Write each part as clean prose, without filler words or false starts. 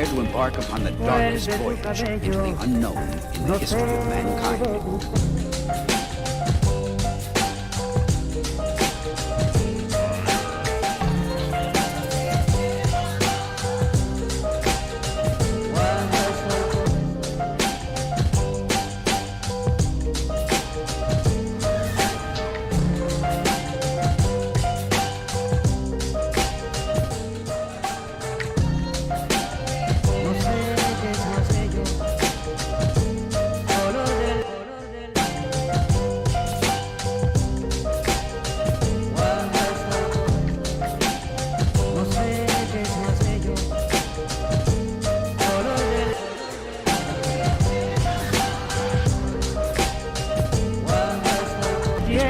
to embark upon the darkest voyage into the unknown in the history of mankind.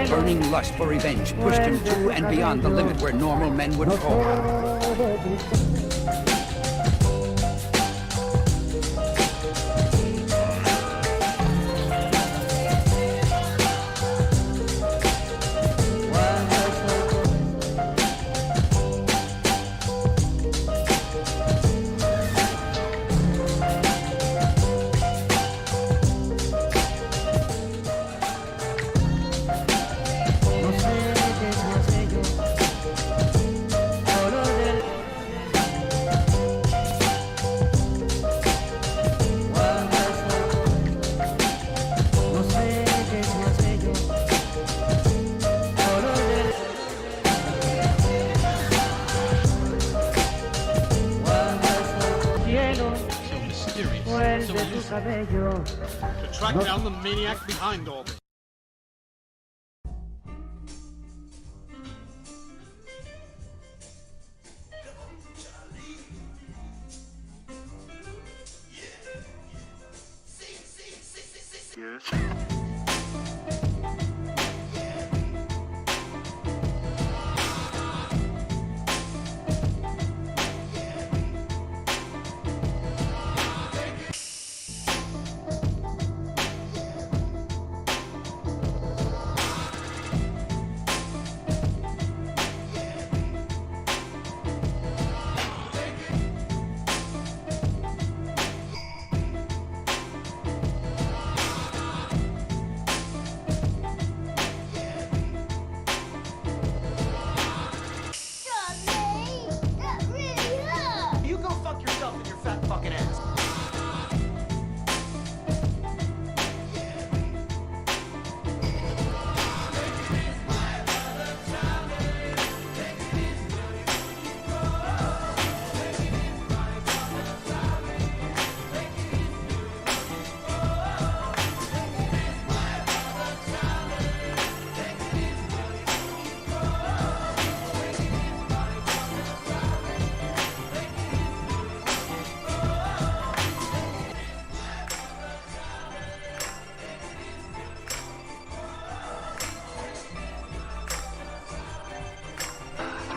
Burning lust for revenge pushed him to and beyond the limit where normal men would fall. To track down the maniac behind all this. Yes.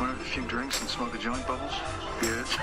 A few drinks and smoke a joint, Bubbles? Yes.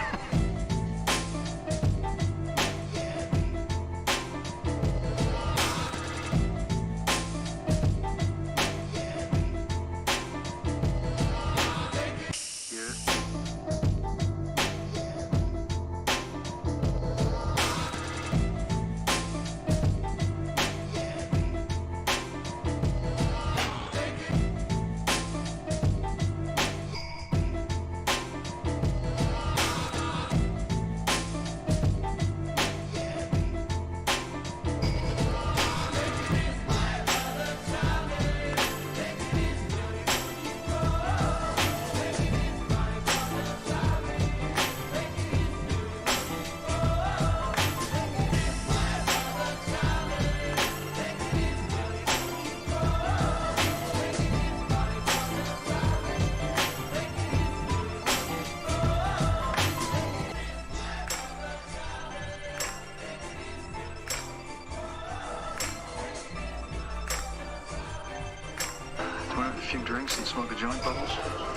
A few drinks and smoke a joint, Bubbles?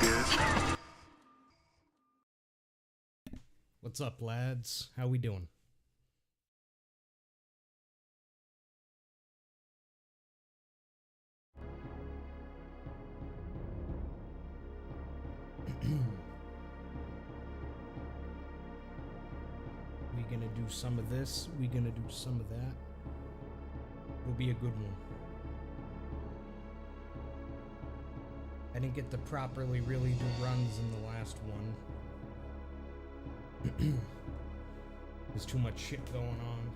Yes. What's up, lads? How we doing? we gonna do some of this. We gonna do some of that. It'll be a good one. I didn't get to properly really do runs in the last one. There's too much shit going on.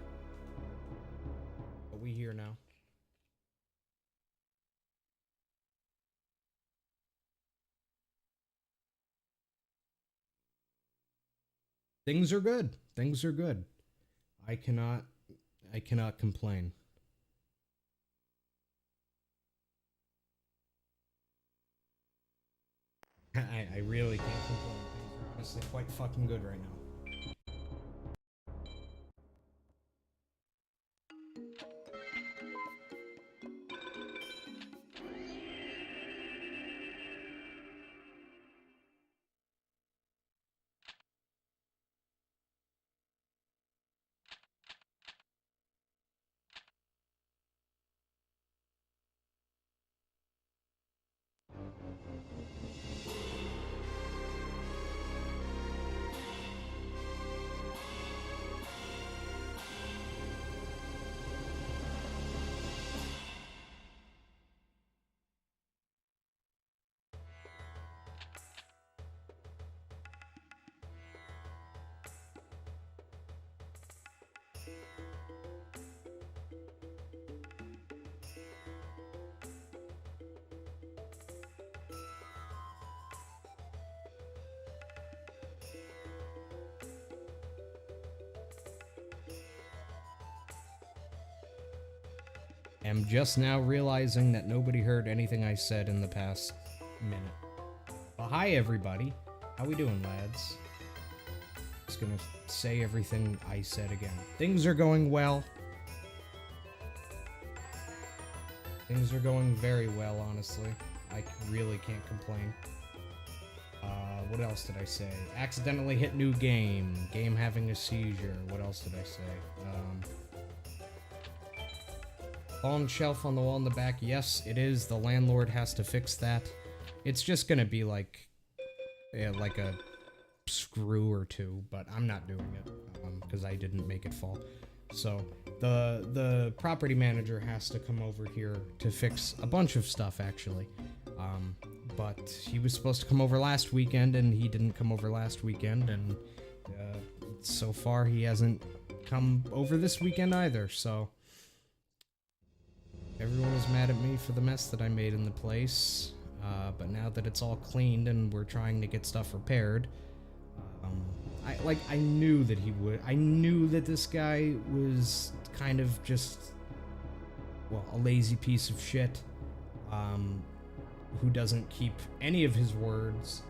But we here now. Things are good. Things are good. I cannot complain. I really can't complain. Things are honestly quite fucking good right now. I'm just now realizing that nobody heard anything I said in the past minute. Well, hi everybody. How we doing, lads? Just gonna say everything I said again. Things are going well. Things are going very well, honestly. I really can't complain. What else did I say? Accidentally hit new game. Game having a seizure. What else did I say? Fallen shelf on the wall in the back. Yes, it is. The landlord has to fix that. It's just gonna be like a screw or two, but I'm not doing it because I didn't make it fall. So the property manager has to come over here to fix a bunch of stuff, actually. But he was supposed to come over last weekend, and he didn't come over last weekend, and so far he hasn't come over this weekend either, so everyone was mad at me for the mess that I made in the place. But now that it's all cleaned and we're trying to get stuff repaired, I knew that he would. I knew that this guy was kind of just, well, a lazy piece of shit, who doesn't keep any of his words,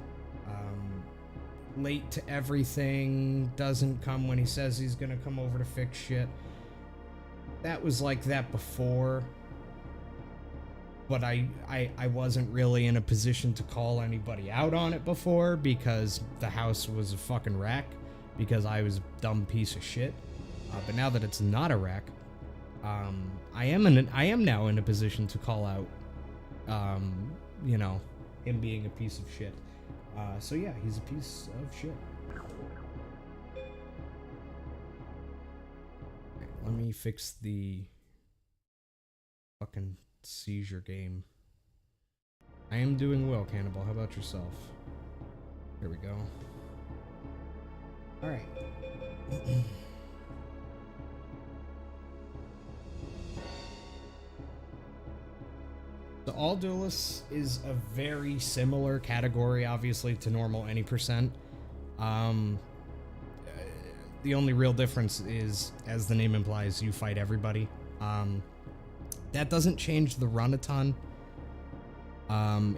late to everything, doesn't come when he says he's gonna come over to fix shit. That was like that before, but I wasn't really in a position to call anybody out on it before because the house was a fucking wreck because I was a dumb piece of shit. But now that it's not a wreck, I am now in a position to call out, you know, him being a piece of shit. So yeah, he's a piece of shit. Okay, let me fix the fucking seizure game. I am doing well, Cannibal. How about yourself? Here we go. Alright. So all Duelists is a very similar category, obviously, to normal any percent. The only real difference is, as the name implies, you fight everybody. That doesn't change the run a ton.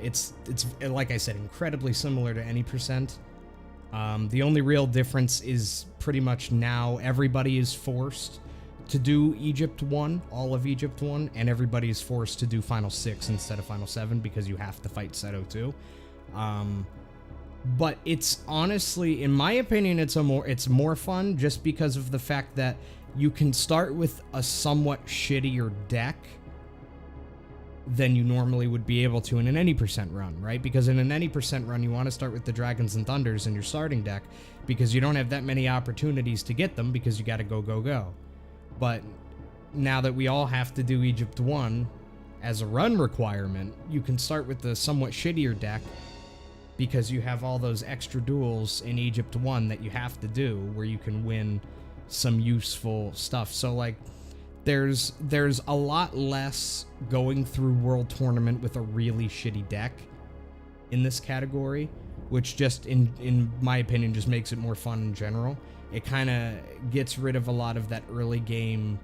It's like I said, incredibly similar to any percent. The only real difference is pretty much now everybody is forced to do Egypt 1, all of Egypt 1, and everybody is forced to do Final 6 instead of Final 7 because you have to fight Seto 2. But it's honestly, in my opinion, it's more fun just because of the fact that you can start with a somewhat shittier deck than you normally would be able to in an any percent run, right? Because in an any percent run, you want to start with the Dragons and Thunders in your starting deck because you don't have that many opportunities to get them because you got to go. But now that we all have to do Egypt 1 as a run requirement, you can start with the somewhat shittier deck because you have all those extra duels in Egypt 1 that you have to do where you can win some useful stuff. So, like, there's a lot less going through World Tournament with a really shitty deck in this category, which just, in my opinion, just makes it more fun in general. It kind of gets rid of a lot of that early game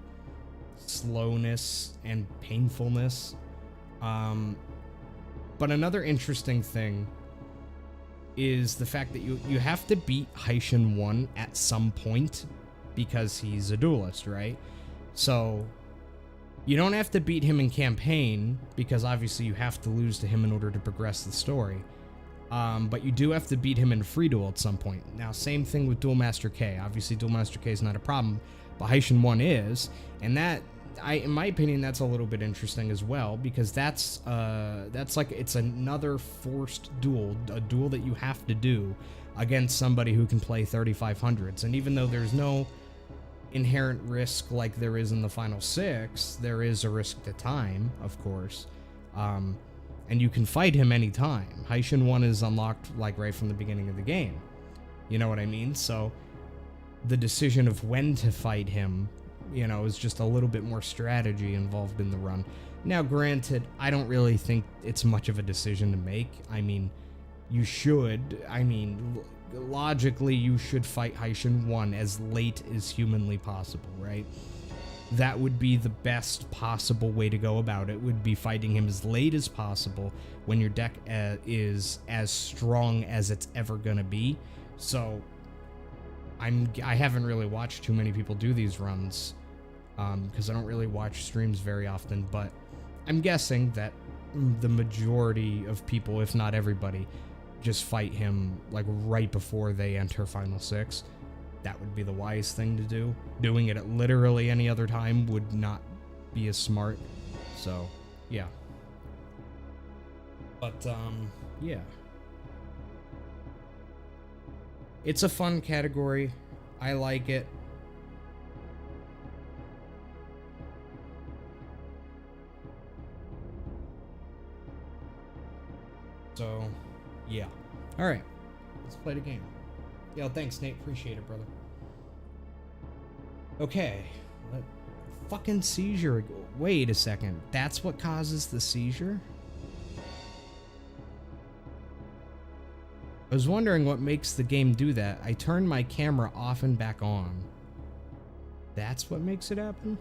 slowness and painfulness. But another interesting thing is the fact that you have to beat Haishin 1 at some point because he's a duelist, right? So you don't have to beat him in campaign because obviously you have to lose to him in order to progress the story. But you do have to beat him in free duel at some point. Now, same thing with Duel Master K. Obviously, Duel Master K is not a problem, but Haishin 1 is, and that, in my opinion, that's a little bit interesting as well because that's like it's another forced duel, a duel that you have to do against somebody who can play 3500s. And even though there's no inherent risk like there is in the final 6, there is a risk to time, of course. And you can fight him anytime. Haishin 1 is unlocked like right from the beginning of the game. You know what I mean? So the decision of when to fight him, you know, is just a little bit more strategy involved in the run. Now, granted, I don't really think it's much of a decision to make. I mean, you should. I mean, logically, you should fight Haishin 1 as late as humanly possible, right? That would be the best possible way to go about it, would be fighting him as late as possible when your deck is as strong as it's ever gonna be. So, I haven't really watched too many people do these runs, because I don't really watch streams very often, but I'm guessing that the majority of people, if not everybody, just fight him like right before they enter Final 6. That would be the wise thing to do. Doing it at literally any other time would not be as smart. So, yeah. But, yeah. It's a fun category. I like it. So, yeah. Alright. Let's play the game. Yo, thanks, Nate. Appreciate it, brother. Okay. Fucking seizure. Wait a second. That's what causes the seizure? I was wondering what makes the game do that. I turned my camera off and back on. That's what makes it happen?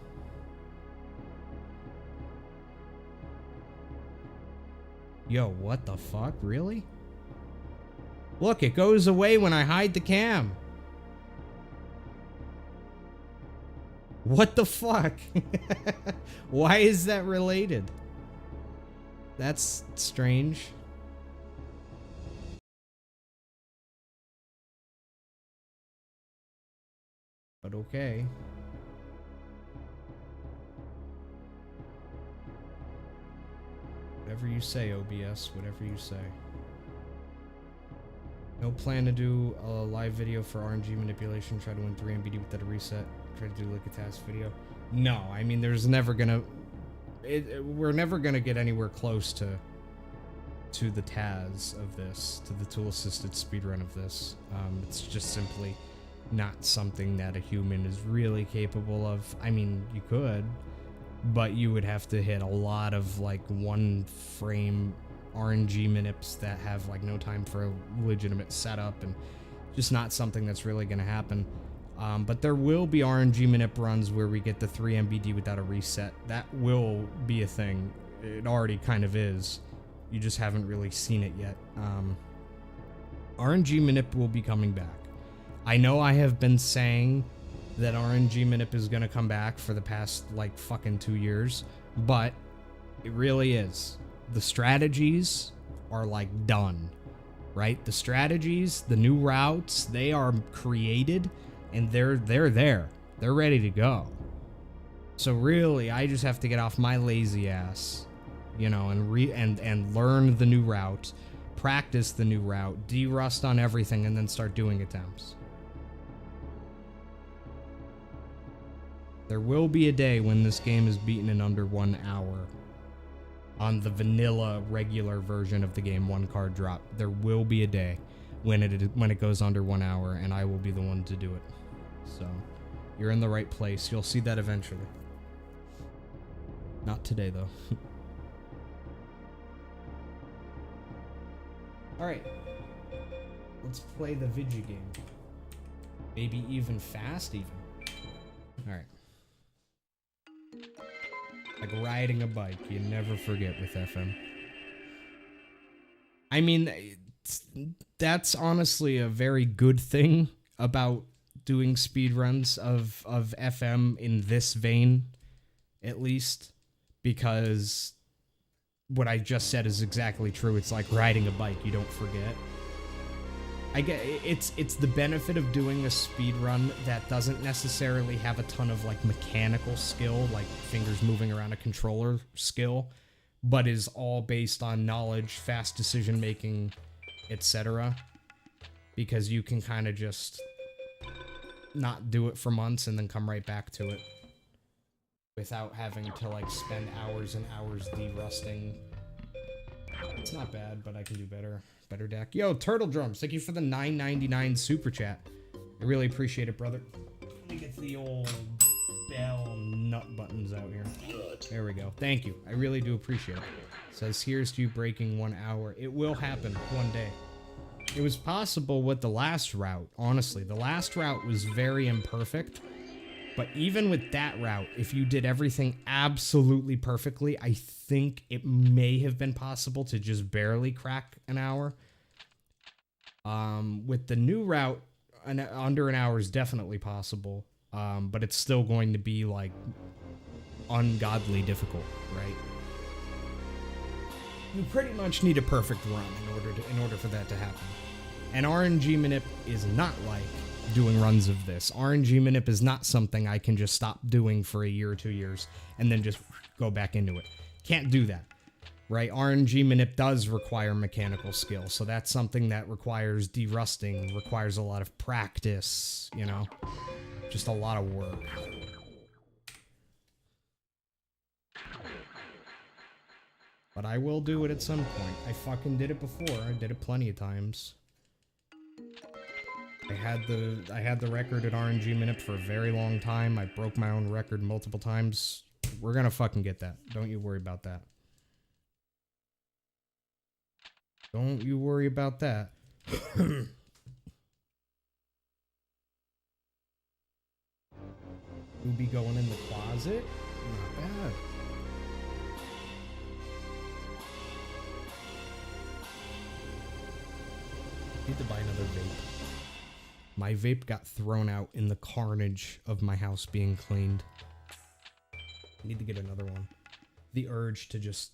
Yo, what the fuck? Really? Look, it goes away when I hide the cam. What the fuck? Why is that related? That's strange. But okay. Whatever you say, OBS. Whatever you say. No plan to do a live video for RNG manipulation. Try to win 3 MBD without a reset. Try to do like a task video. No, I mean, there's never gonna... we're never gonna get anywhere close to the TAS of this, to the tool-assisted speedrun of this. It's just simply not something that a human is really capable of. I mean, you could, but you would have to hit a lot of like 1-frame RNG manips that have like no time for a legitimate setup, and just not something that's really going to happen. But there will be RNG manip runs where we get the 3 MBD without a reset. That will be a thing. It already kind of is. You just haven't really seen it yet. RNG manip will be coming back. I know I have been saying that RNG manip is going to come back for the past like fucking 2 years, but it really is. The strategies are like done, right? The strategies, the new routes, they are created and they're there. They're ready to go. So really, I just have to get off my lazy ass you know, and learn the new route, practice the new route, de-rust on everything, and then start doing attempts. There will be a day when this game is beaten in under 1 hour. On the vanilla, regular version of the game, 1 card drop. There will be a day when it goes under 1 hour, and I will be the one to do it. So, you're in the right place. You'll see that eventually. Not today, though. Alright. Let's play the Vigi game. Maybe even fast, even. Alright. Like riding a bike, you never forget with FM. I mean, that's honestly a very good thing about doing speedruns of FM in this vein, at least, because what I just said is exactly true. It's like riding a bike, you don't forget. I get it's the benefit of doing a speed run that doesn't necessarily have a ton of like mechanical skill, like fingers moving around a controller skill, but is all based on knowledge, fast decision making, etc. Because you can kind of just not do it for months and then come right back to it without having to like spend hours and hours de-rusting. It's not bad, but I can do better. Better deck. Yo, Turtle Drums, thank you for the $9.99 super chat. I really appreciate it, brother. Let me get the old bell nut buttons out here. There we go. Thank you. I really do appreciate it. Says, here's to you breaking 1 hour. It will happen one day. It was possible with the last route, honestly. The last route was very imperfect. But even with that route, if you did everything absolutely perfectly, I think it may have been possible to just barely crack an hour. With the new route, under an hour is definitely possible. But it's still going to be, like, ungodly difficult, right? You pretty much need a perfect run in order for that to happen. And RNG Manip is not like doing runs of this. RNG Manip is not something I can just stop doing for a year or 2 years and then just go back into it. Can't do that, right? RNG Manip does require mechanical skill, so that's something that requires de-rusting, requires a lot of practice, you know? Just a lot of work. But I will do it at some point. I fucking did it before. I did it plenty of times. I had the record at RNG Minute for a very long time. I broke my own record multiple times. We're gonna fucking get that. Don't you worry about that. Don't you worry about that. Who be going in the closet? Not bad. Need to buy another vape. My vape got thrown out in the carnage of my house being cleaned. I need to get another one. The urge to just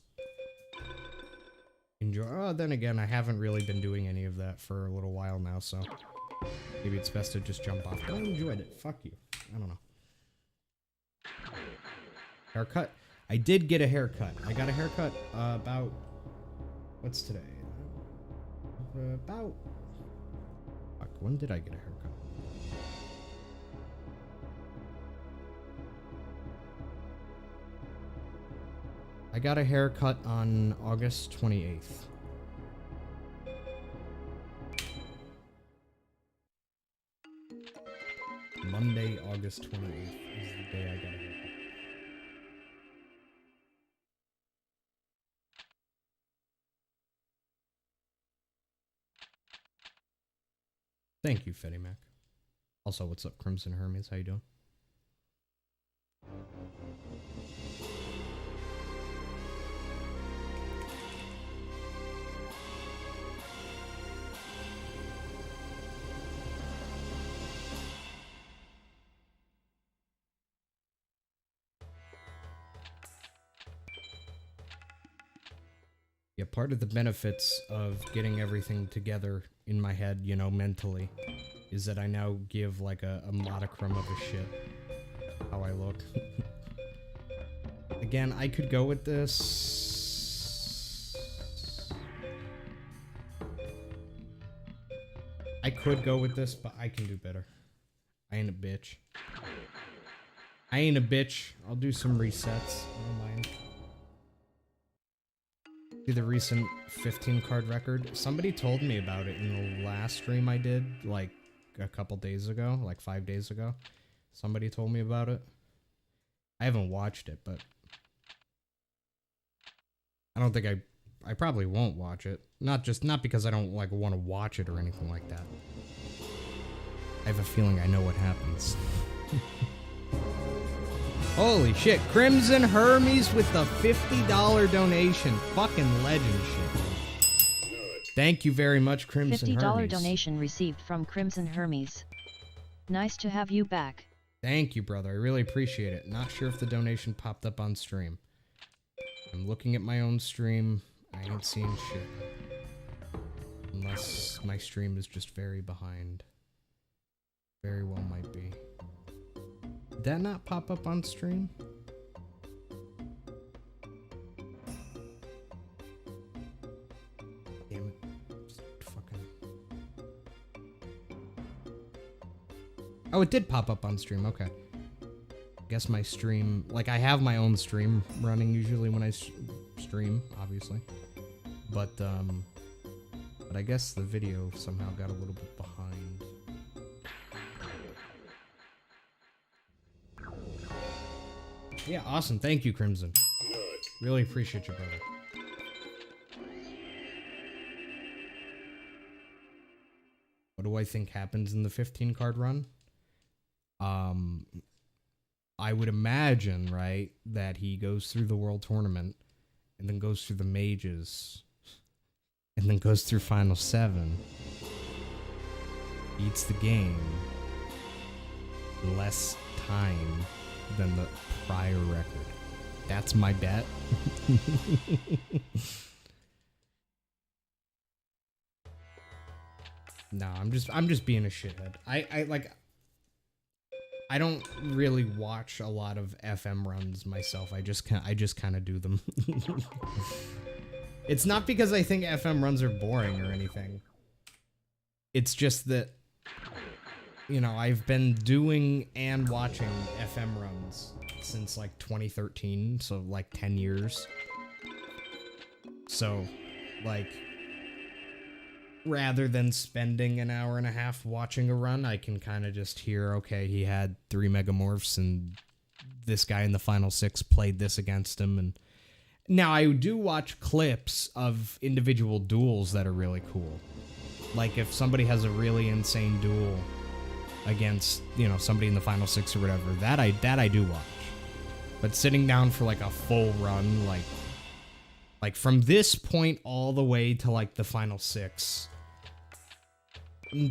enjoy. Oh, then again, I haven't really been doing any of that for a little while now, so maybe it's best to just jump off. But I enjoyed it. Fuck you. I don't know. Haircut. I did get a haircut. I got a haircut about... What's today? About... Fuck, when did I get a haircut? I got a haircut on August 28th. Monday, August 28th is the day I got a haircut. Thank you, Fetty Mac. Also, what's up, Crimson Hermes? How you doing? Yeah, part of the benefits of getting everything together in my head, you know, mentally, is that I now give, like, a modicum of a shit how I look. Again, I could go with this I could go with this, but I can do better. I ain't a bitch. I ain't a bitch. I'll do some resets. I don't mind. See the recent 15 card record? Somebody told me about it in the last stream I did, like a couple days ago, like 5 days ago. Somebody told me about it. I haven't watched it, but I don't think I probably won't watch it. Not because I don't like want to watch it or anything like that. I have a feeling I know what happens. Holy shit, Crimson Hermes with the $50 donation. Fucking legend shit. Thank you very much, Crimson Hermes. $50 donation received from Crimson Hermes. Nice to have you back. Thank you, brother. I really appreciate it. Not sure if the donation popped up on stream. I'm looking at my own stream. I ain't seeing shit. Unless my stream is just very behind. Very well might be. Did that not pop up on stream? Damn it. Just fucking... Oh, it did pop up on stream. Okay. Guess my stream... Like, I have my own stream running usually when I stream, obviously. But I guess the video somehow got a little bit behind. Yeah, awesome. Thank you, Crimson. Really appreciate you, brother. What do I think happens in the 15 card run? I would imagine, right, that he goes through the World Tournament, and then goes through the Mages, and then goes through Final 7, beats the game, less time than the prior record. That's my bet. No, I'm just being a shithead. I don't really watch a lot of FM runs myself. I just kind of do them. It's not because I think FM runs are boring or anything. It's just that, you know, I've been doing and watching FM runs since like 2013, so like 10 years. So, like, rather than spending an hour and a half watching a run, I can kind of just hear, okay, he had 3 Megamorphs and this guy in the final 6 played this against him. And now I do watch clips of individual duels that are really cool. Like if somebody has a really insane duel against, you know, somebody in the final 6 or whatever, that I do watch. But sitting down for like a full run, like from this point all the way to like the final 6,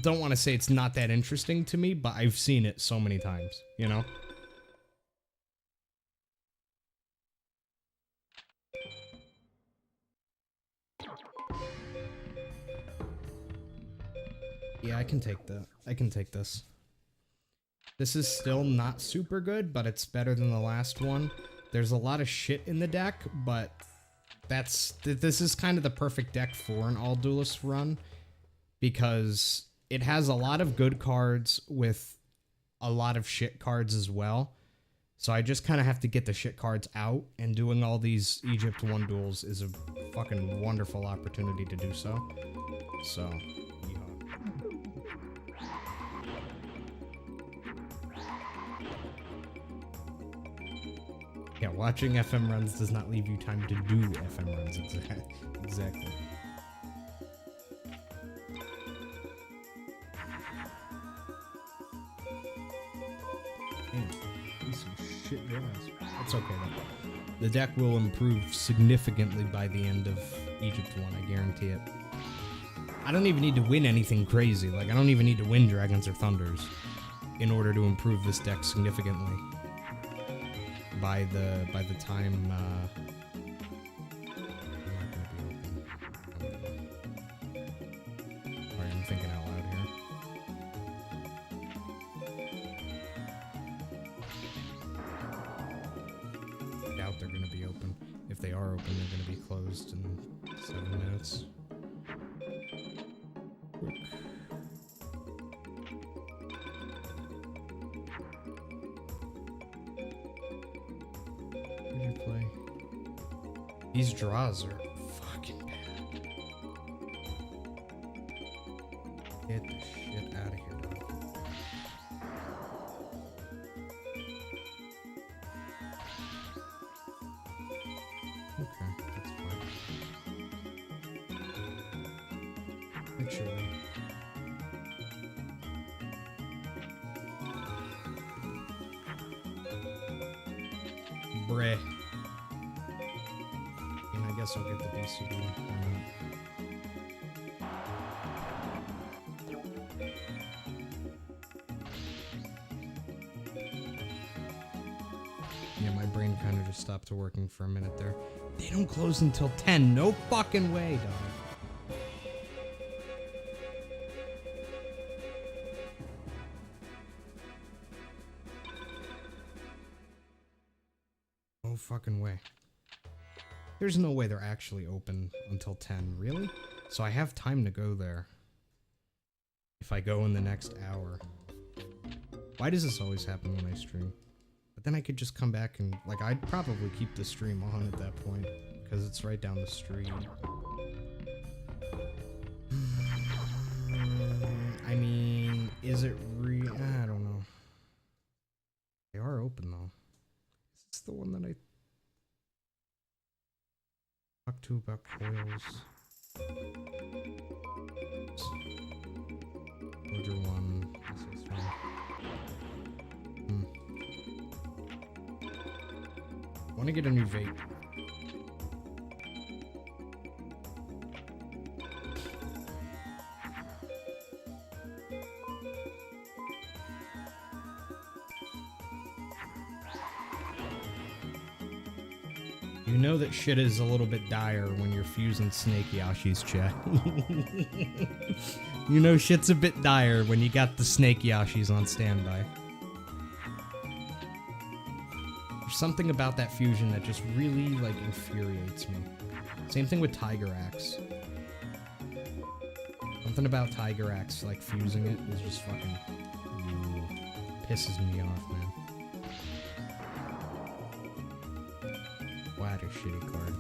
don't want to say it's not that interesting to me, but I've seen it so many times, you know? Yeah, I can take that. I can take this. This is still not super good, but it's better than the last one. There's a lot of shit in the deck, but this is kind of the perfect deck for an all duelist run, because it has a lot of good cards with a lot of shit cards as well. So I just kind of have to get the shit cards out, and doing all these Egypt 1 duels is a fucking wonderful opportunity to do so. So, yeah, watching FM runs does not leave you time to do FM runs. Exactly. Damn, piece of shit your ass. That's okay though. The deck will improve significantly by the end of Egypt 1, I guarantee it. I don't even need to win anything crazy. Like, I don't even need to win Dragons or Thunders in order to improve this deck significantly. By the time I'm not gonna be open. Sorry, I'm thinking out loud here. I doubt they're gonna be open. If they are open, they're gonna be closed in 7 minutes. Quick. These draws are fucking bad. Get the shit out of here, dog. Okay, that's fine. Actually. Bruh. And I guess I'll get the BCB. Yeah, my brain kind of just stopped working for a minute there. They don't close until 10. No fucking way, dog. No fucking way. There's no way they're actually open until 10, really? So I have time to go there. If I go in the next hour. Why does this always happen when I stream? But then I could just come back and, like, I'd probably keep the stream on at that point. Because it's right down the street. I mean, is it I don't know. They are open, though. Is this the one that I talked to about coils? Soldier 1. This is one. Want to get a new vape. You know that shit is a little bit dire when you're fusing Snake Yoshi's, chat. You know shit's a bit dire when you got the Snake Yoshis on standby. There's something about that fusion that just really, like, infuriates me. Same thing with Tiger Axe. Something about Tiger Axe, like, fusing it is just fucking... pisses me off, man. What a shitty card.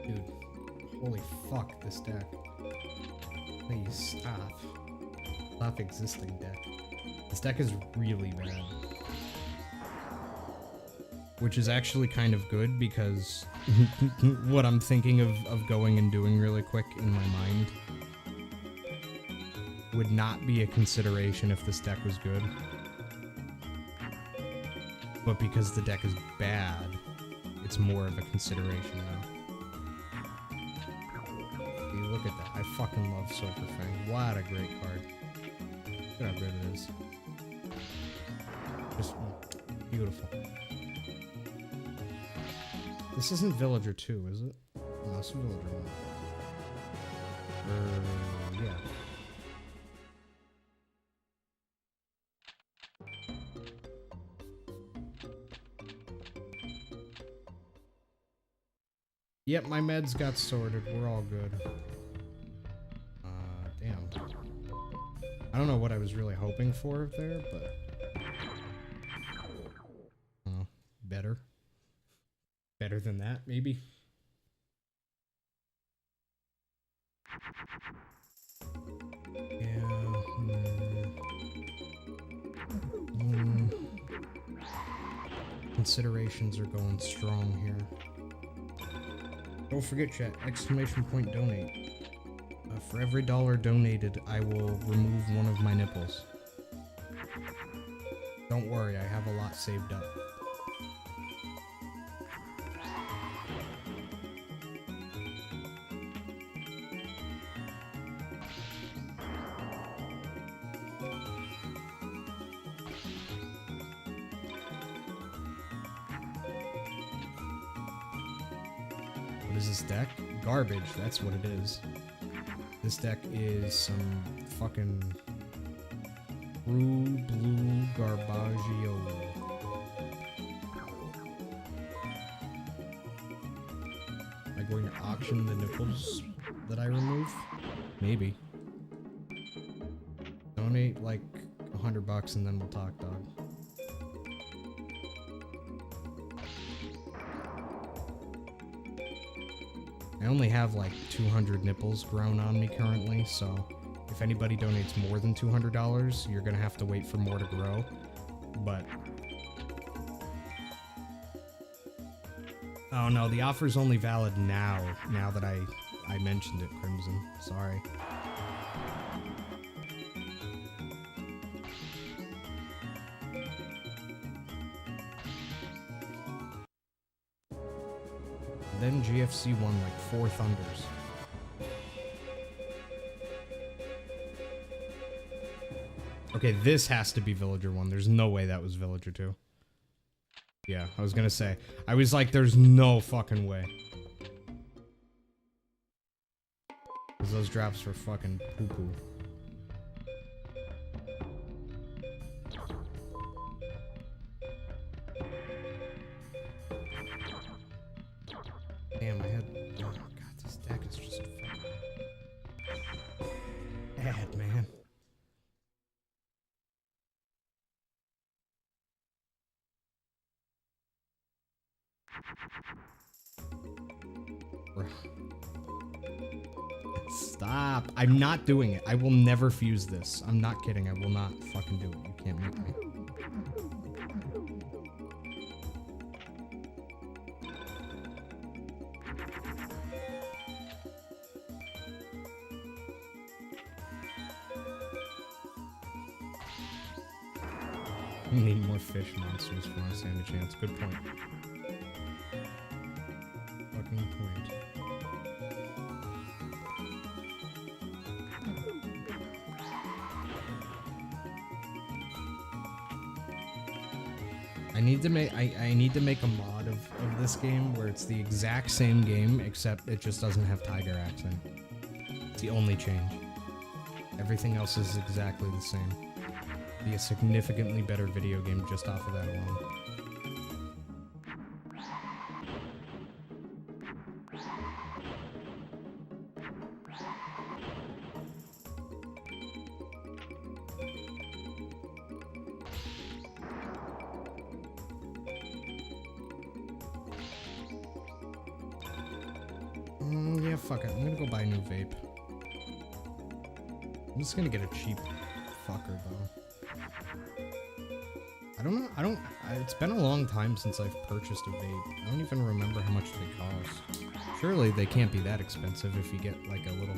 Dude, holy fuck, this deck. Please, stop. Stop existing, deck. This deck is really bad. Which is actually kind of good because what I'm thinking of going and doing really quick in my mind would not be a consideration if this deck was good. But because the deck is bad, it's more of a consideration now. See, look at that. I fucking love Silver Fang. What a great card. Look how good it is. Just beautiful. This isn't Villager 2, is it? No, it's Villager 1. Yeah. Yep, my meds got sorted. We're all good. Damn. I don't know what I was really hoping for there, but... better. Better than that, maybe? Yeah. Considerations are going strong here. Don't forget, chat, exclamation point donate. For every $1 donated, I will remove one of my nipples. Don't worry, I have a lot saved up. What is this deck? Garbage, that's what it is. This deck is some fucking true blue garbaggio. I going to auction the nipples that I remove? Maybe. Donate like $100 and then we'll talk, dog. I only have like 200 nipples grown on me currently, so if anybody donates more than $200, you're gonna have to wait for more to grow. But oh no, the offer's only valid now that I mentioned it, Crimson. Sorry. Then GFC won like 4 Thunders. Okay, this has to be Villager 1. There's no way that was Villager 2. Yeah, I was gonna say. I was like, there's no fucking way. Because those drops were fucking poo-poo. Damn, I had... Oh god, this deck is just bad, man. Stop. I'm not doing it. I will never fuse this. I'm not kidding. I will not fucking do it. You can't make me. We need more fish monsters for our stand a chance. Good point. Fucking point. I need to make a mod of this game where it's the exact same game except it just doesn't have Tiger accent. It's the only change. Everything else is exactly the same. Be a significantly better video game just off of that alone. Yeah, fuck it. I'm gonna go buy a new vape. I'm just gonna get a cheap fucker though. It's been a long time since I've purchased a vape. I don't even remember how much they cost. Surely they can't be that expensive if you get like a little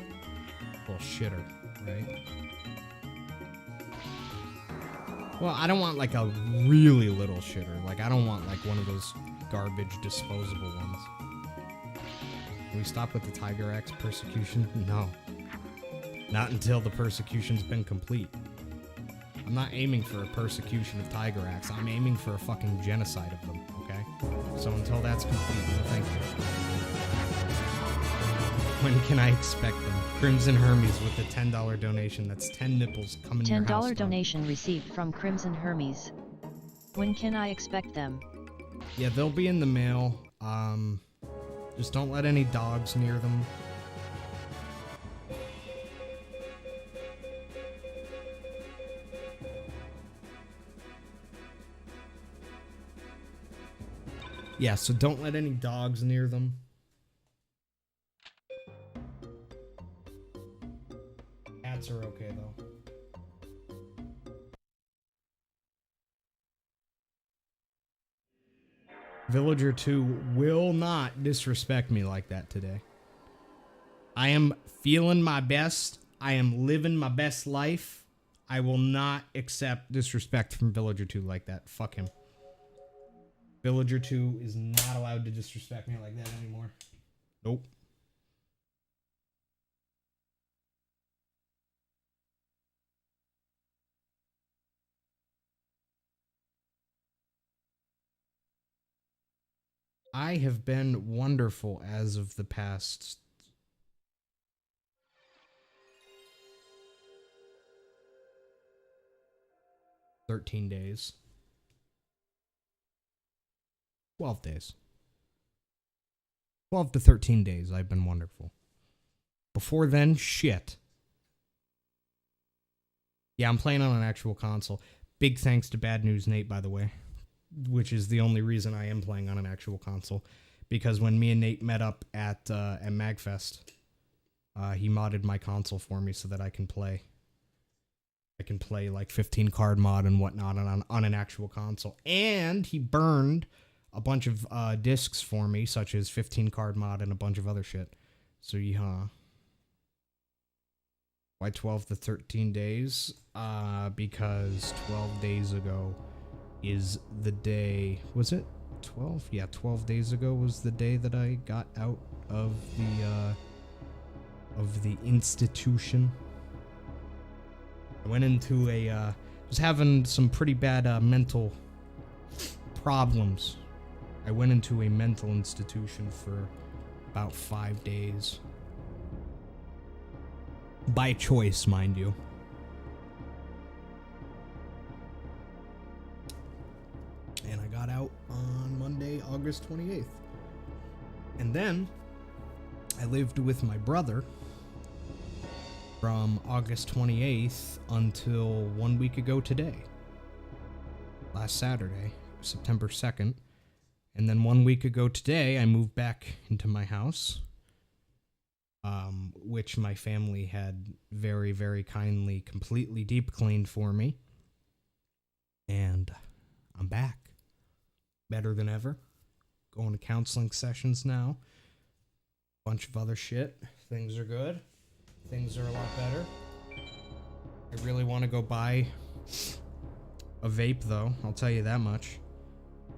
shitter, right? Well, I don't want like a really little shitter. Like I don't want like one of those garbage disposable ones. Can we stop with the Tiger Axe persecution? No. Not until the persecution's been complete. I'm not aiming for a persecution of Tiger Axe. I'm aiming for a fucking genocide of them, okay? So until that's complete, no thank you. When can I expect them? Crimson Hermes with a $10 donation. That's 10 nipples coming to your house. $10 donation received from Crimson Hermes. When can I expect them? Yeah, they'll be in the mail. Just don't let any dogs near them. Yeah, so don't let any dogs near them. Cats are okay, though. Villager 2 will not disrespect me like that today. I am feeling my best. I am living my best life. I will not accept disrespect from Villager 2 like that. Fuck him. Villager 2 is not allowed to disrespect me like that anymore. Nope. I have been wonderful as of the past 13 days. 12 days. 12 to 13 days, I've been wonderful. Before then, shit. Yeah, I'm playing on an actual console. Big thanks to Bad News Nate, by the way, which is the only reason I am playing on an actual console. Because when me and Nate met up at MagFest, he modded my console for me so that I can play. I can play like 15 card mod and whatnot on an actual console. And he burned a bunch of discs for me, such as 15 card mod and a bunch of other shit. So yeah. Why 12 to 13 days? Because 12 days ago is the day... Was it 12? Yeah, 12 days ago was the day that I got out of the institution. I went into a... was having some pretty bad mental problems. I went into a mental institution for about 5 days. By choice, mind you. And I got out on Monday, August 28th. And then I lived with my brother from August 28th until 1 week ago today. Last Saturday, September 2nd. And then 1 week ago today, I moved back into my house. Which my family had very, very kindly completely deep cleaned for me. And I'm back. Better than ever. Going to counseling sessions now. Bunch of other shit. Things are good. Things are a lot better. I really want to go buy a vape, though. I'll tell you that much.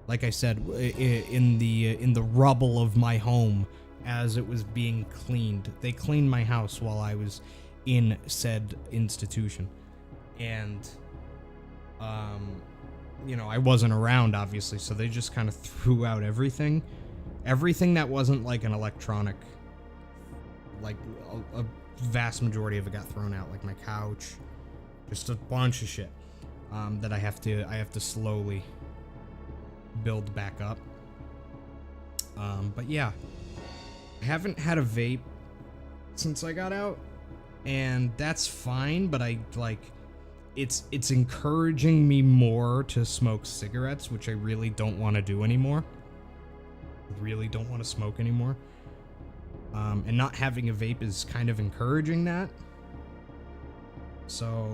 Like I said, in the rubble of my home, as it was being cleaned. They cleaned my house while I was in said institution. And, you know, I wasn't around, obviously, so they just kind of threw out everything. Everything that wasn't, like, an electronic, like, a vast majority of it got thrown out. Like, my couch, just a bunch of shit, that I have to slowly build back up. But yeah. I haven't had a vape since I got out, and that's fine, but it's encouraging me more to smoke cigarettes, which I really don't want to do anymore. I really don't want to smoke anymore. And not having a vape is kind of encouraging that. So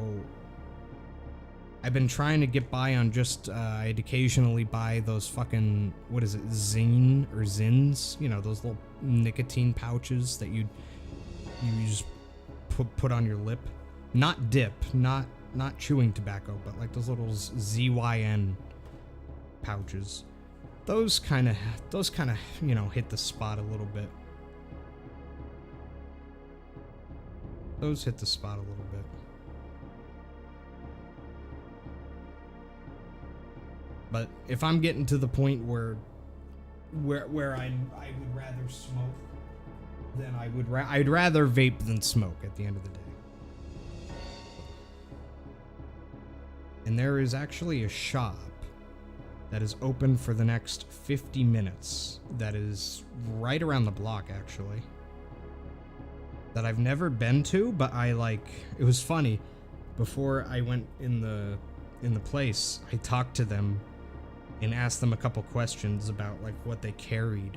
I've been trying to get by on just, I'd occasionally buy those fucking, what is it, Zine or Zins? You know, those little nicotine pouches that you just put on your lip. Not dip, not chewing tobacco, but like those little ZYN pouches. Those kind of, you know, hit the spot a little bit. Those hit the spot a little bit. But if I'm getting to the point where I would rather smoke, then I'd rather vape than smoke at the end of the day. And there is actually a shop that is open for the next 50 minutes that is right around the block, actually, that I've never been to, but it was funny. Before I went in the place, I talked to them and asked them a couple questions about like what they carried.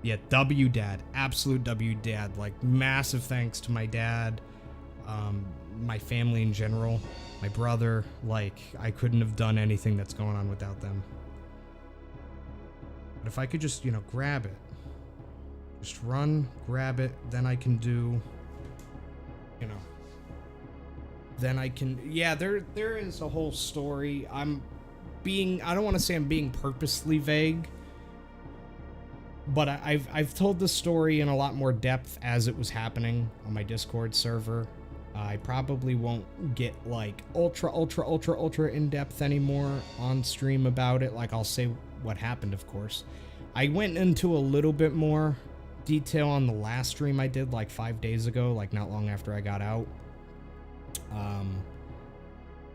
Yeah, W-Dad, absolute W-Dad. Like, massive thanks to my dad, my family in general, my brother. Like, I couldn't have done anything that's going on without them. But if I could just, you know, grab it, just run, grab it, then I can do, you know, then I can, yeah, there is a whole story. I don't want to say I'm being purposely vague, but I've told the story in a lot more depth as it was happening on my Discord server. I probably won't get like ultra in depth anymore on stream about it. Like, I'll say what happened, of course. I went into a little bit more detail on the last stream I did like 5 days ago, like not long after I got out.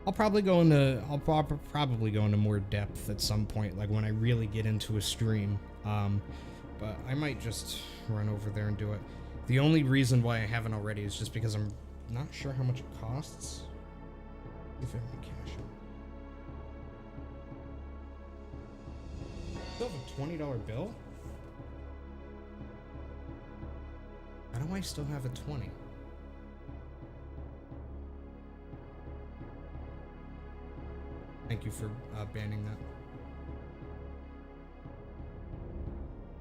I'll probably go into more depth at some point, like when I really get into a stream. But I might just run over there and do it. The only reason why I haven't already is just because I'm not sure how much it costs. If I have any cash. Still have a $20 bill? How do I still have a 20? Thank you for banning that.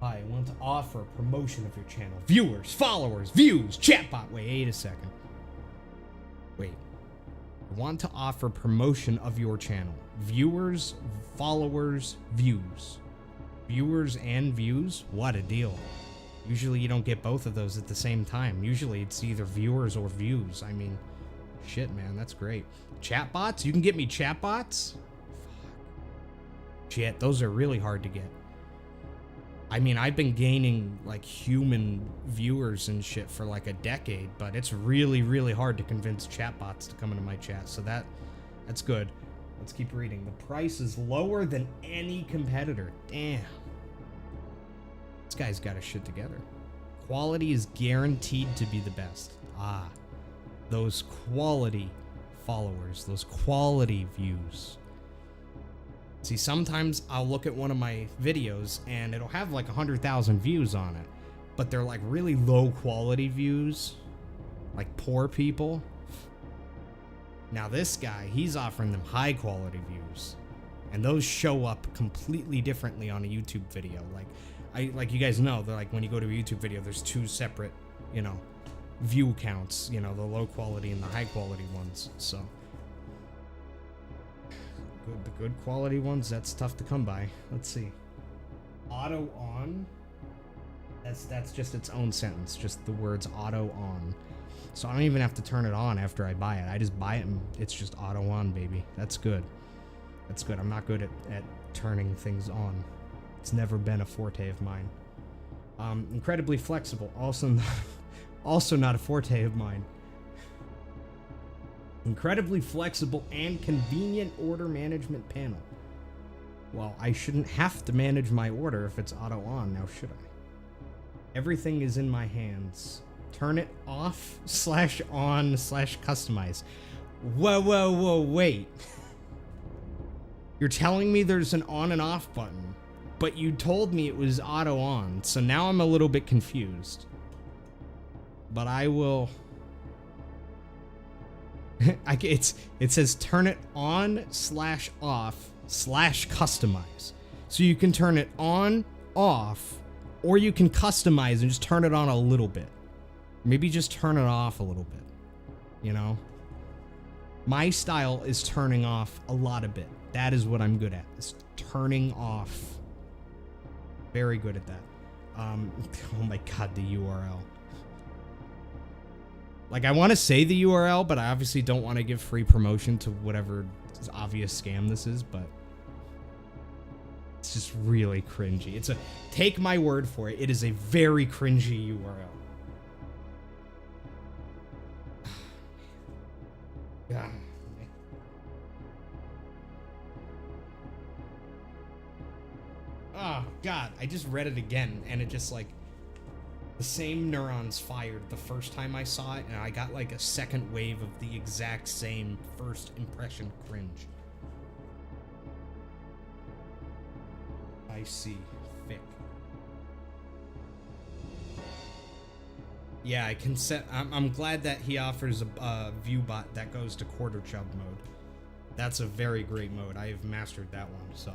I want to offer a promotion of your channel. Viewers, followers, views, chatbot. Wait a second. Wait. I want to offer promotion of your channel. Viewers, followers, views. Viewers and views? What a deal. Usually you don't get both of those at the same time. Usually it's either viewers or views. I mean, shit, man, that's great. Chatbots? You can get me chatbots? Fuck. Shit, those are really hard to get. I mean, I've been gaining, like, human viewers and shit for, like, a decade, but it's really, really hard to convince chatbots to come into my chat, so that's good. Let's keep reading. The price is lower than any competitor. Damn. This guy's got his shit together. Quality is guaranteed to be the best. Ah. Those quality followers, those quality views. See, sometimes I'll look at one of my videos and it'll have like 100,000 views on it, but they're like really low quality views, like poor people. Now this guy, he's offering them high quality views, and those show up completely differently on a YouTube video. Like you guys know, they're like when you go to a YouTube video, there's two separate, you know, view counts, you know, the low quality and the high quality ones. So the good quality ones, that's tough to come by. Let's see. Auto on. That's just its own sentence, just the words auto on. So I don't even have to turn it on after I buy it. I just buy it and it's just auto on, baby. That's good. That's good. I'm not good at turning things on. It's never been a forte of mine. Incredibly flexible. Also not a forte of mine. Incredibly flexible and convenient order management panel. Well, I shouldn't have to manage my order if it's auto on, now should I? Everything is in my hands. Turn it off / on / customize. Whoa, wait. You're telling me there's an on and off button, but you told me it was auto on, so now I'm a little bit confused. But I will... it says turn it on / off / customize. So you can turn it on, off, or you can customize and just turn it on a little bit. Maybe just turn it off a little bit, you know? My style is turning off a lot of bit. That is what I'm good at, is turning off. Very good at that. Oh my god, the URL. Like, I want to say the URL, but I obviously don't want to give free promotion to whatever obvious scam this is, but it's just really cringy. It's a, take my word for it, it is a very cringy URL. God. Oh, God, I just read it again, and it just, like, the same neurons fired the first time I saw it, and I got, like, a second wave of the exact same first impression cringe. I see. Thick. Yeah, I can set... I'm glad that he offers a view bot that goes to quarter chub mode. That's a very great mode. I have mastered that one, so...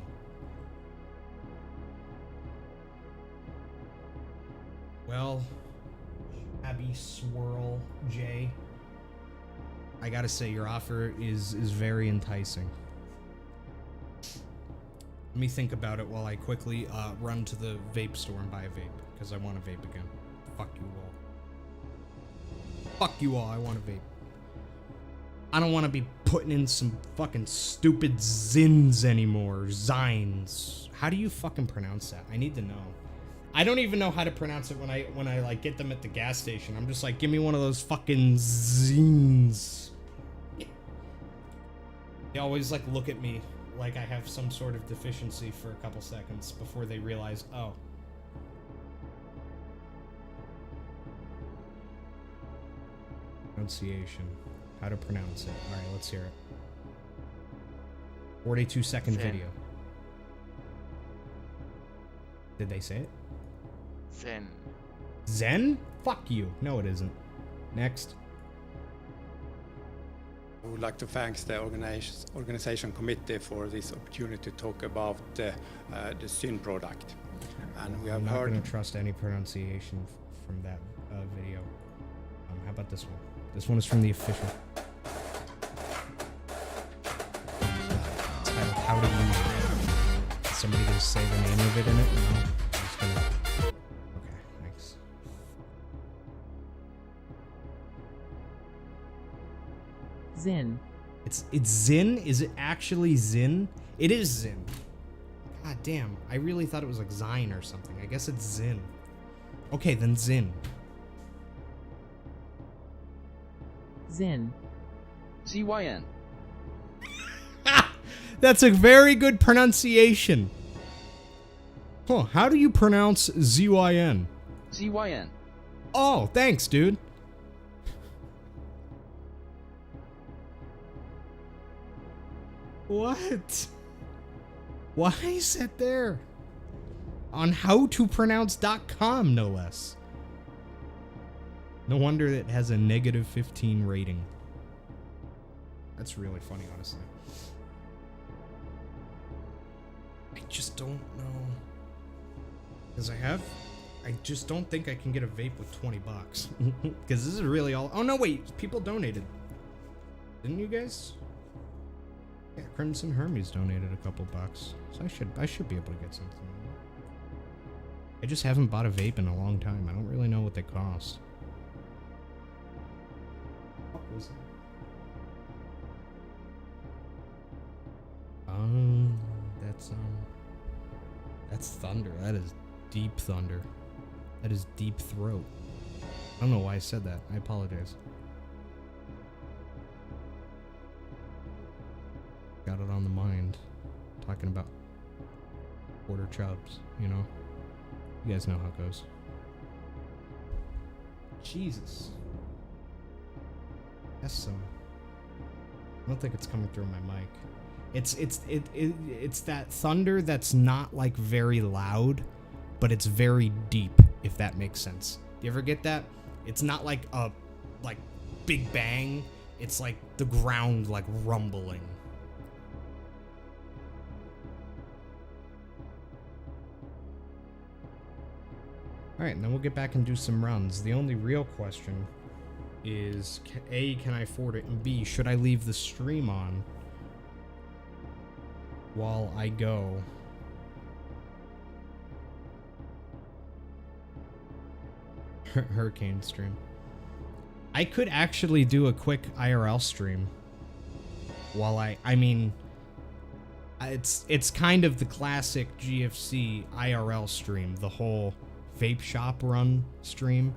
Well, Abby Swirl J, I gotta say your offer is very enticing. Let me think about it while I quickly run to the vape store and buy a vape, because I want a vape again. Fuck you all. Fuck you all, I want a vape. I don't want to be putting in some fucking stupid zins anymore. Zines. How do you fucking pronounce that? I need to know. I don't even know how to pronounce it when I like get them at the gas station. I'm just like, give me one of those fucking zines. They always like look at me like I have some sort of deficiency for a couple seconds before they realize, oh, Pronunciation. How to pronounce it. Alright, let's hear it. 42-second Zen. video. Did they say it? Zen. Zen? Fuck you. No, it isn't. Next. I would like to thank the organization committee for this opportunity to talk about the Syn product. And we have I'm not heard... going to trust any pronunciation from that video. How about this one? This one is from the official. It's titled How to Use It. Is somebody going to say the name of it in it? No. I'm just gonna... Okay, thanks. Zin. It's Zin? Is it actually Zin? It is Zin. God damn. I really thought it was like Zine or something. I guess it's Zin. Okay, then Zin. Zin. ZYN. That's a very good pronunciation. Huh, how do you pronounce ZYN? ZYN. Oh, thanks, dude. What? Why is that there? On howtopronounce.com, no less. No wonder it has a negative 15 rating. That's really funny, honestly. I just don't know. Because I just don't think I can get a vape with 20 bucks. Because this is really all... Oh, no, wait. People donated. Didn't you guys? Yeah, Crimson Hermes donated a couple bucks. So I should be able to get something. I just haven't bought a vape in a long time. I don't really know what they cost. What was that? That's thunder. That is deep thunder. That is deep throat. I don't know why I said that. I apologize. Got it on the mind. Talking about quarter chubs, you know? You guys know how it goes. Jesus. That's some... I don't think it's coming through my mic. It's that thunder that's not like very loud, but it's very deep, if that makes sense. You ever get that? It's not like a big bang. It's like the ground like rumbling. Alright, and then we'll get back and do some runs. The only real question is, A, can I afford it? And B, should I leave the stream on while I go? Hurricane stream. I could actually do a quick IRL stream while I mean, it's kind of the classic GFC IRL stream, the whole vape shop run stream.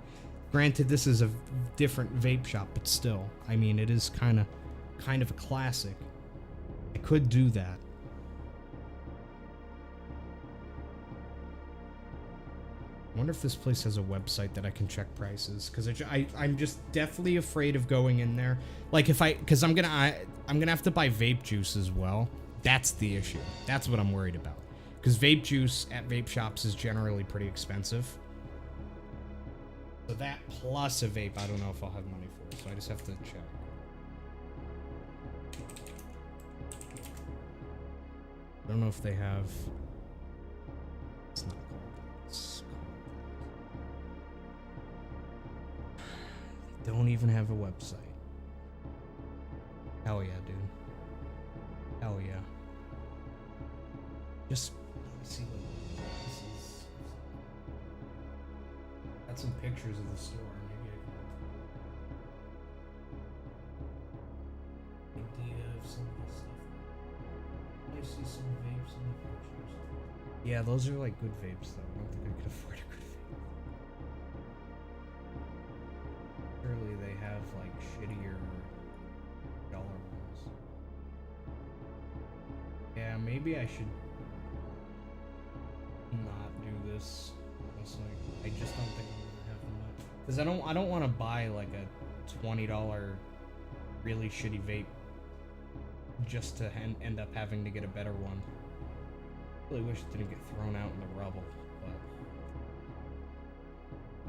Granted, this is a different vape shop, but still, I mean, it is kind of a classic. I could do that. I wonder if this place has a website that I can check prices, because I'm just definitely afraid of going in there. Like because I'm gonna have to buy vape juice as well. That's the issue. That's what I'm worried about. Because vape juice at vape shops is generally pretty expensive. So that plus a vape, I don't know if I'll have money for it. So I just have to check. I don't know if they have... It's not called that. It's called... They don't even have a website. Hell yeah, dude. Hell yeah. Just... Let me see what this is. Got some pictures of the store. Maybe I can... Idea of some of this stuff. I see some vapes in the pictures. Yeah, those are like good vapes though. I don't think I could afford a good vape. Surely they have like shittier dollar ones. Yeah, maybe I should not do this. Honestly, I just don't think I'm gonna have the money. Because I don't want to buy like a $20 really shitty vape just to end up having to get a better one. Really wish it didn't get thrown out in the rubble, but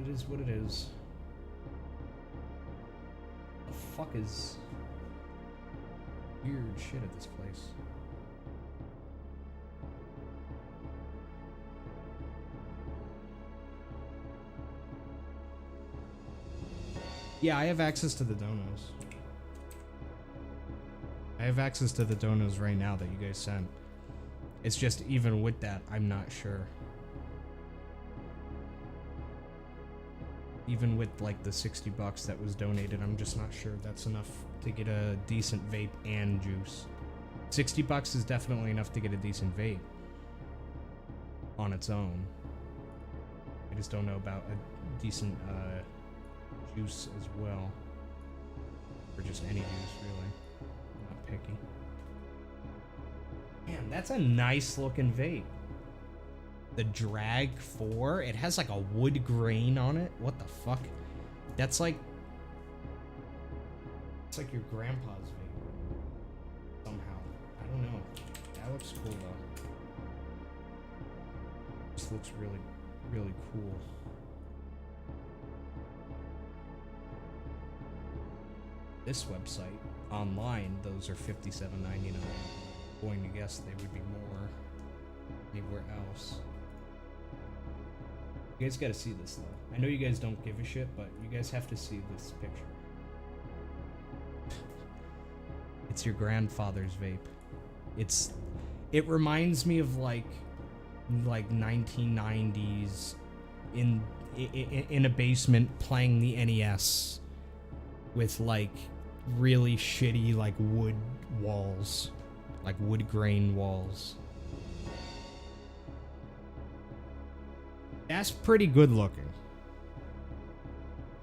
it is what it is. The fuck is weird shit at this place? Yeah, I have access to the donos. I have access to the donos right now that you guys sent. It's just even with that, I'm not sure. Even with like the $60 that was donated, I'm just not sure that's enough to get a decent vape and juice. $60 is definitely enough to get a decent vape on its own. I just don't know about a decent juice as well. Or just any juice, really. I'm not picky. Man, that's a nice looking vape. The Drag 4, it has like a wood grain on it. What the fuck? That's like... It's like your grandpa's vape. Somehow. I don't know. That looks cool though. This looks really, really cool. This website, online, those are $57.99. Going to guess they would be more anywhere else. You guys gotta see this though. I know you guys don't give a shit, but you guys have to see this picture. It's your grandfather's vape. It reminds me of like 1990s in a basement playing the NES with like really shitty like wood walls, like wood grain walls. That's pretty good looking.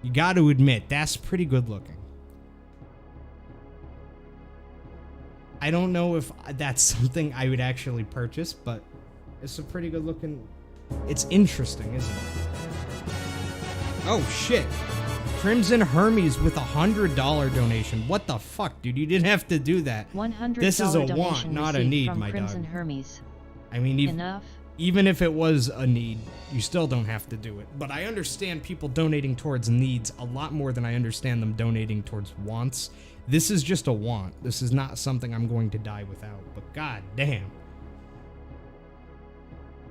You got to admit, that's pretty good looking. I don't know if that's something I would actually purchase, but it's a pretty good looking... It's interesting, isn't it? Oh, shit. Crimson Hermes with $100 donation. What the fuck, dude? You didn't have to do that. $100 This is a want, donation not a received need, from my Crimson dog. Hermes. I mean, Enough. even if it was a need, you still don't have to do it. But I understand people donating towards needs a lot more than I understand them donating towards wants. This is just a want. This is not something I'm going to die without. But god damn.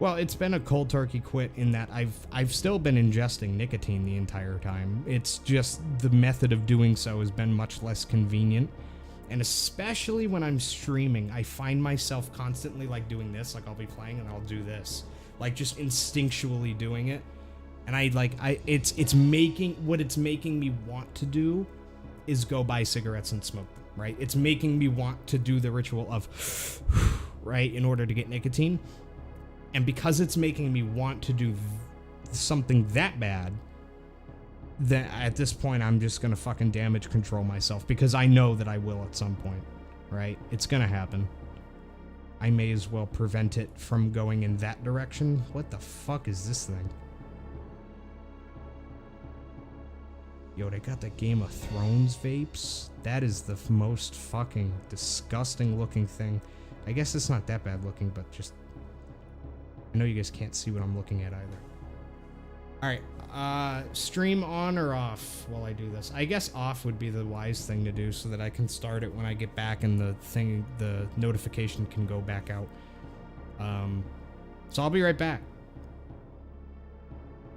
Well, it's been a cold turkey quit in that I've still been ingesting nicotine the entire time. It's just the method of doing so has been much less convenient. And especially when I'm streaming, I find myself constantly like doing this. Like I'll be playing and I'll do this. Like just instinctually doing it. And it's making me want to do is go buy cigarettes and smoke them, right? It's making me want to do the ritual of, right, in order to get nicotine. And because it's making me want to do something that bad, then at this point I'm just gonna fucking damage control myself because I know that I will at some point, right? It's gonna happen. I may as well prevent it from going in that direction. What the fuck is this thing? Yo, they got the Game of Thrones vapes? That is the most fucking disgusting looking thing. I guess it's not that bad looking, but just... I know you guys can't see what I'm looking at either. Alright, stream on or off while I do this? I guess off would be the wise thing to do so that I can start it when I get back and the notification can go back out. So I'll be right back.